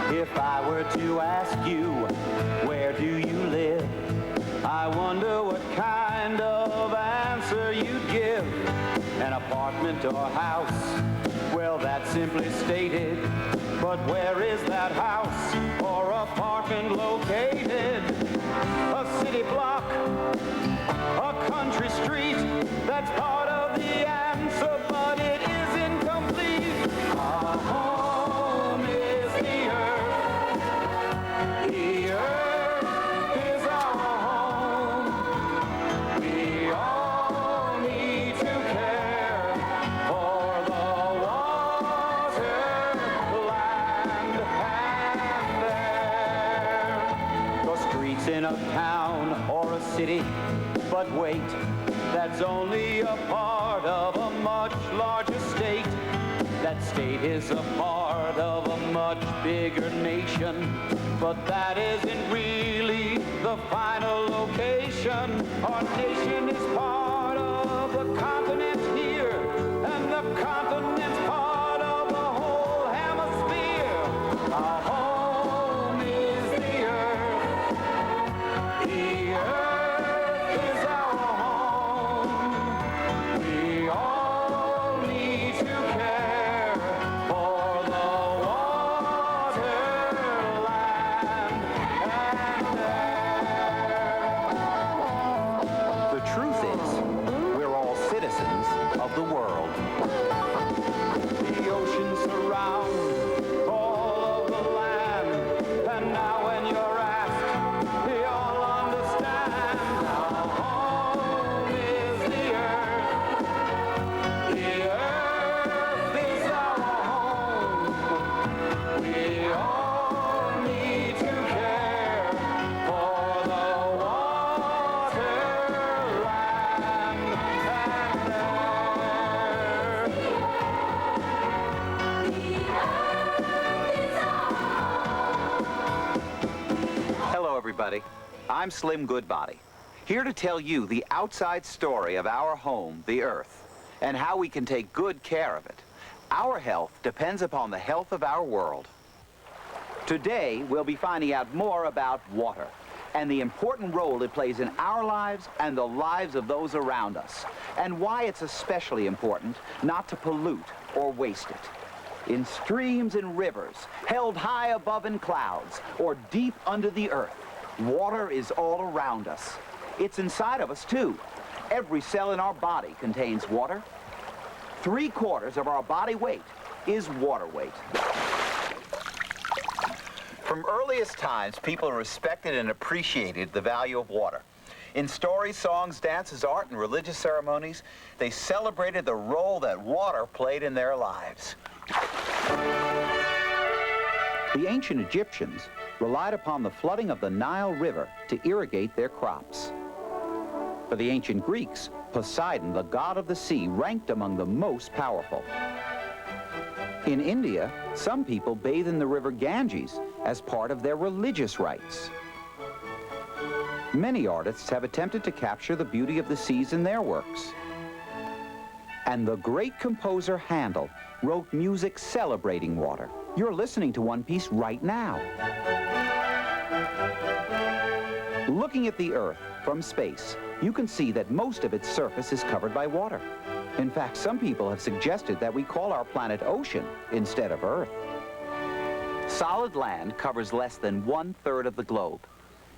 If I were to ask you, where do you live? I wonder what kind of answer you'd give. An apartment or house? Well, that's simply stated. But where is that house or apartment located? A city block? A country street? That's part of the answer, but it is incomplete. Our home is the earth. The earth is our home. We all need to care for the water, land, and air. The streets in a town or a city, but wait, that's only a part of a much larger state. That state is a part of a much bigger nation, but that isn't really the final location. Our nation is part of the continent here, and the continent's part of the whole hemisphere. Our home is the earth. The earth is our home. We all need to care for the water, land, and air. The truth is, we're all citizens of the world. The oceans surround all of the land, and now when you're asked, you'll understand. Our home is the earth. The earth is our home. We all need to care for the water, land, and air. Hello, everybody. I'm Slim Goodbody, here to tell you the outside story of our home, the Earth, and how we can take good care of it. Our health depends upon the health of our world. Today, we'll be finding out more about water and the important role it plays in our lives and the lives of those around us, and why it's especially important not to pollute or waste it. In streams and rivers, held high above in clouds, or deep under the earth, water is all around us. It's inside of us, too. Every cell in our body contains water. 3/4 of our body weight is water weight. From earliest times, people respected and appreciated the value of water. In stories, songs, dances, art, and religious ceremonies, they celebrated the role that water played in their lives. The ancient Egyptians relied upon the flooding of the Nile River to irrigate their crops. For the ancient Greeks, Poseidon, the god of the sea, ranked among the most powerful. In India, some people bathe in the river Ganges as part of their religious rites. Many artists have attempted to capture the beauty of the seas in their works. And the great composer Handel wrote music celebrating water. You're listening to one piece right now. Looking at the Earth from space, you can see that most of its surface is covered by water. In fact, some people have suggested that we call our planet ocean instead of Earth. Solid land covers less than 1/3 of the globe.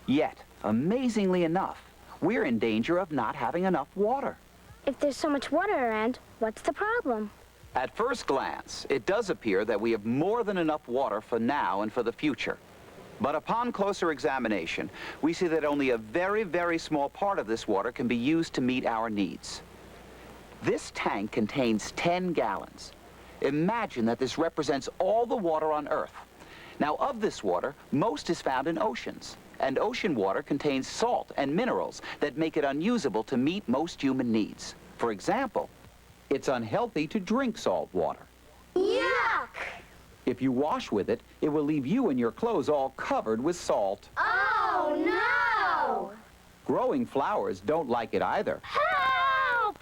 Yet, amazingly enough, we're in danger of not having enough water. If there's so much water around, what's the problem? At first glance, it does appear that we have more than enough water for now and for the future. But upon closer examination, we see that only a very, very small part of this water can be used to meet our needs. This tank contains 10 gallons. Imagine that this represents all the water on Earth. Now, of this water, most is found in oceans, and ocean water contains salt and minerals that make it unusable to meet most human needs. For example, it's unhealthy to drink salt water. Yuck! If you wash with it, it will leave you and your clothes all covered with salt. Oh, no! Growing flowers don't like it either. Help!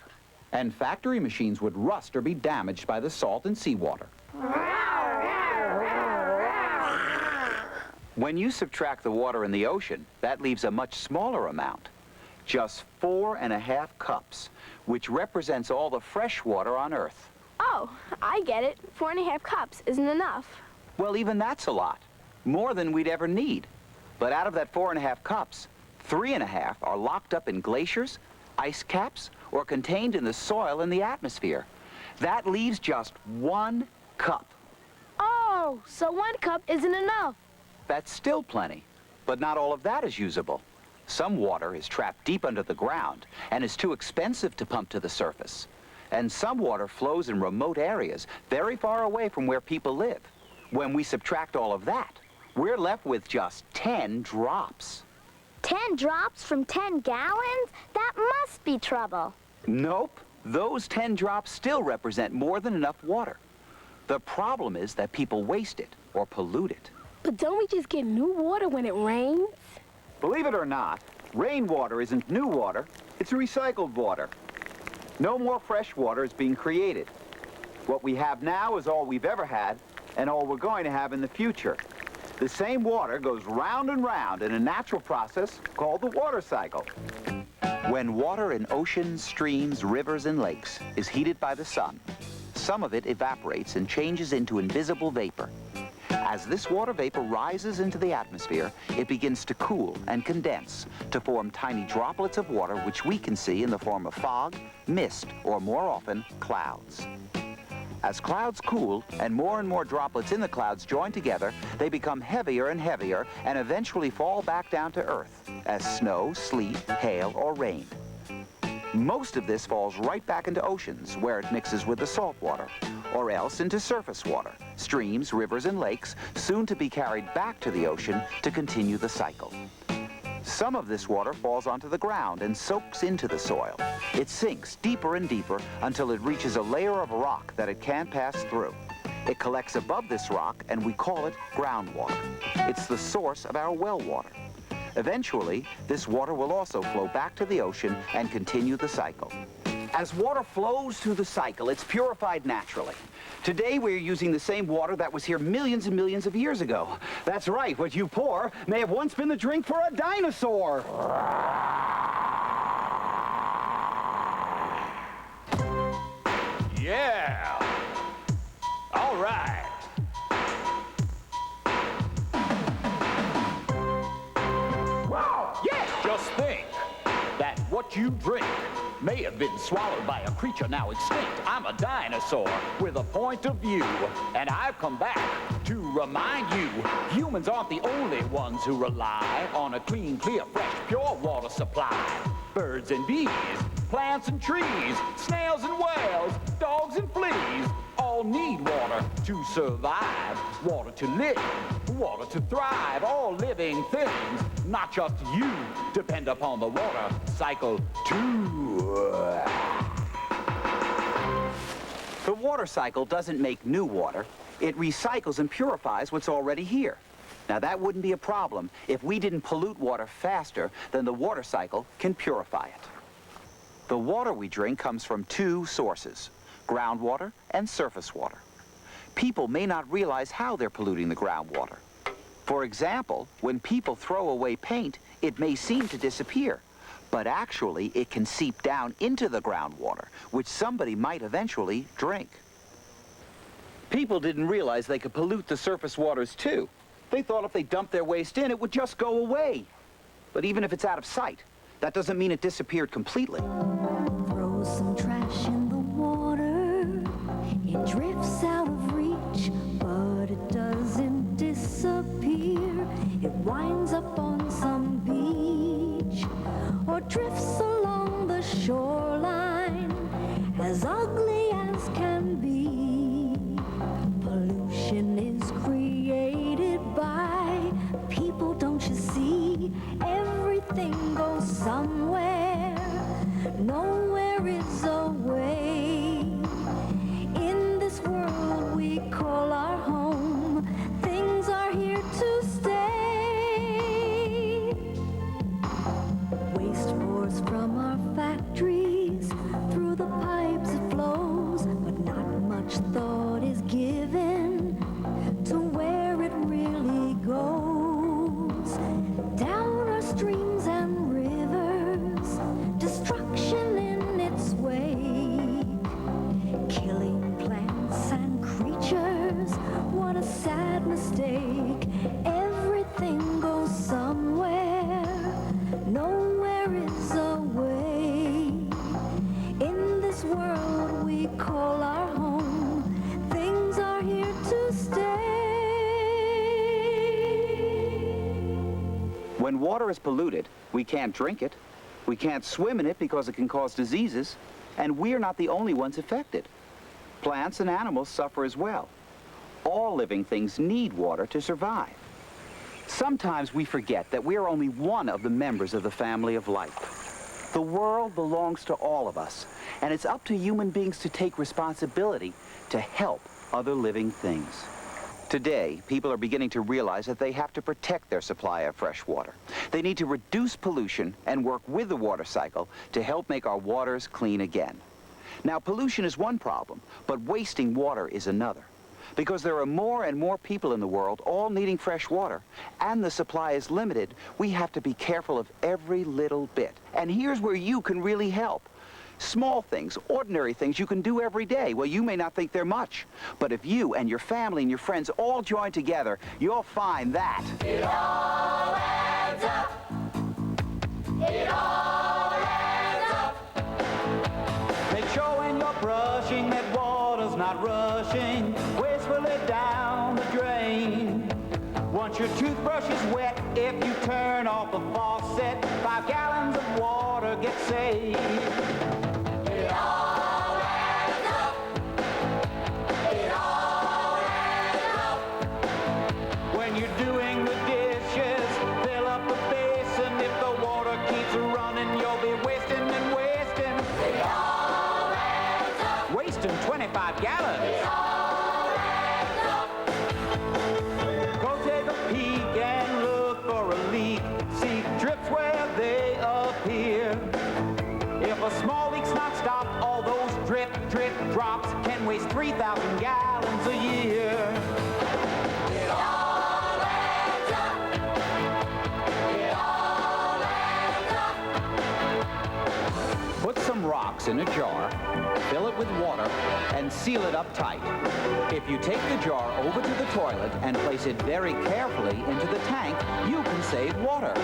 And factory machines would rust or be damaged by the salt in seawater. When you subtract the water in the ocean, that leaves a much smaller amount. Just 4.5 cups, which represents all the fresh water on Earth. Oh, I get it. 4.5 cups isn't enough. Well, even that's a lot. More than we'd ever need. But out of that 4.5 cups, 3.5 are locked up in glaciers, ice caps, or contained in the soil in the atmosphere. That leaves just 1 cup. Oh, so 1 cup isn't enough. That's still plenty, but not all of that is usable. Some water is trapped deep under the ground and is too expensive to pump to the surface. And some water flows in remote areas very far away from where people live. When we subtract all of that, we're left with just 10 drops. 10 drops from 10 gallons? That must be trouble. Nope. Those 10 drops still represent more than enough water. The problem is that people waste it or pollute it. But don't we just get new water when it rains? Believe it or not, rainwater isn't new water, it's recycled water. No more fresh water is being created. What we have now is all we've ever had and all we're going to have in the future. The same water goes round and round in a natural process called the water cycle. When water in oceans, streams, rivers, and lakes is heated by the sun, some of it evaporates and changes into invisible vapor. As this water vapor rises into the atmosphere, it begins to cool and condense to form tiny droplets of water which we can see in the form of fog, mist, or more often, clouds. As clouds cool and more droplets in the clouds join together, they become heavier and heavier and eventually fall back down to Earth as snow, sleet, hail, or rain. Most of this falls right back into oceans where it mixes with the salt water, or else into surface water, streams, rivers, and lakes, soon to be carried back to the ocean to continue the cycle. Some of this water falls onto the ground and soaks into the soil. It sinks deeper and deeper until it reaches a layer of rock that it can't pass through. It collects above this rock, and we call it groundwater. It's the source of our well water. Eventually, this water will also flow back to the ocean and continue the cycle. As water flows through the cycle, it's purified naturally. Today, we're using the same water that was here millions and millions of years ago. That's right, what you pour may have once been the drink for a dinosaur. Yeah. All right. Wow. Yeah. Just think that what you drink may have been swallowed by a creature now extinct. I'm a dinosaur with a point of view, and I've come back to remind you, humans aren't the only ones who rely on a clean, clear, fresh, pure water supply. Birds and bees, plants and trees, snails and whales, dogs and fleas, all need water to survive, water to live, water to thrive. All living things, not just you, depend upon the water cycle too. The water cycle doesn't make new water. It recycles and purifies what's already here. Now, that wouldn't be a problem if we didn't pollute water faster than the water cycle can purify it. The water we drink comes from 2 sources, groundwater and surface water. People may not realize how they're polluting the groundwater. For example, when people throw away paint, it may seem to disappear, but actually it can seep down into the groundwater, which somebody might eventually drink. People didn't realize they could pollute the surface waters too. They thought if they dumped their waste in, it would just go away. But even if it's out of sight, that doesn't mean it disappeared completely. Throw some trash in the water, it drifts out of reach, but it doesn't disappear. It winds up on some beach, or drifts along the shoreline, as ugly as can be. Pollution is created by people, don't you see? Everything goes somewhere. No mistake. Everything goes somewhere. Nowhere is a way. In this world we call our home, things are here to stay. When water is polluted, we can't drink it. We can't swim in it because it can cause diseases. And we're not the only ones affected. Plants and animals suffer as well. All living things need water to survive. Sometimes we forget that we are only one of the members of the family of life. The world belongs to all of us, and it's up to human beings to take responsibility to help other living things. Today, people are beginning to realize that they have to protect their supply of fresh water. They need to reduce pollution and work with the water cycle to help make our waters clean again. Now, pollution is one problem, but wasting water is another. Because there are more and more people in the world all needing fresh water, and the supply is limited, we have to be careful of every little bit. And here's where you can really help. Small things, ordinary things you can do every day. Well, you may not think they're much, but if you and your family and your friends all join together, you'll find that it all adds up. It all adds up. Make sure when you're brushing that water's not rushing wastefully down the drain. Once your toothbrush is wet, if you turn off the faucet, 5 gallons of water get saved. It all adds up. It all adds up. When you're doing the dishes, fill up the basin. If the water keeps running, you'll be wasting and wasting. It all adds up. Wasting 25 gallons. It all adds up. Go take a peek and look for a leak. See drips where they appear. If a small leak's not stopped, all those drip, drip drops can waste 3,000 gallons a year. It all adds up. It all adds up. Put some rocks in a jar, fill it with water, and seal it up tight. If you take the jar over to the toilet and place it very carefully into the tank, you can save water.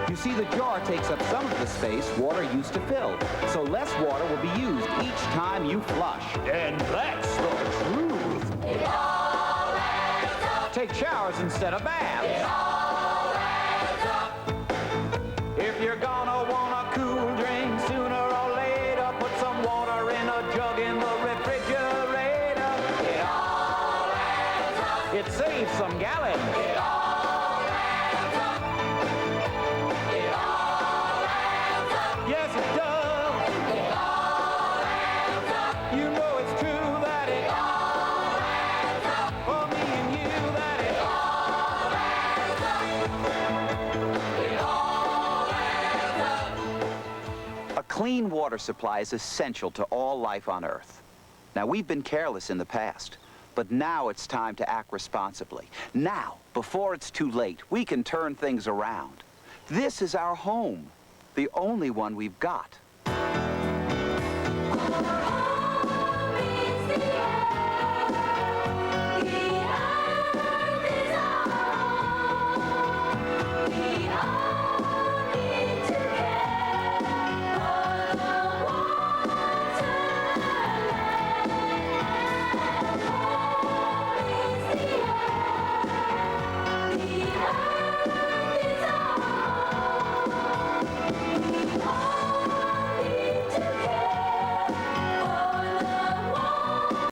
You see, the jar takes up some of the space water used to fill, so less water will be used each time you flush. And that's the truth. It all adds up. Take showers instead of baths. It all adds up. If you're gonna want a cool drink sooner or later, put some water in a jug in the refrigerator. It all adds up. It saves some gallons. It all adds up. It all adds up. Yes, it does. It all adds up. You know it's true that it all adds up. For me and you that it all adds up. It all adds up. A clean water supply is essential to all life on Earth. Now, we've been careless in the past, but now it's time to act responsibly. Now, before it's too late, we can turn things around. This is our home, the only one we've got.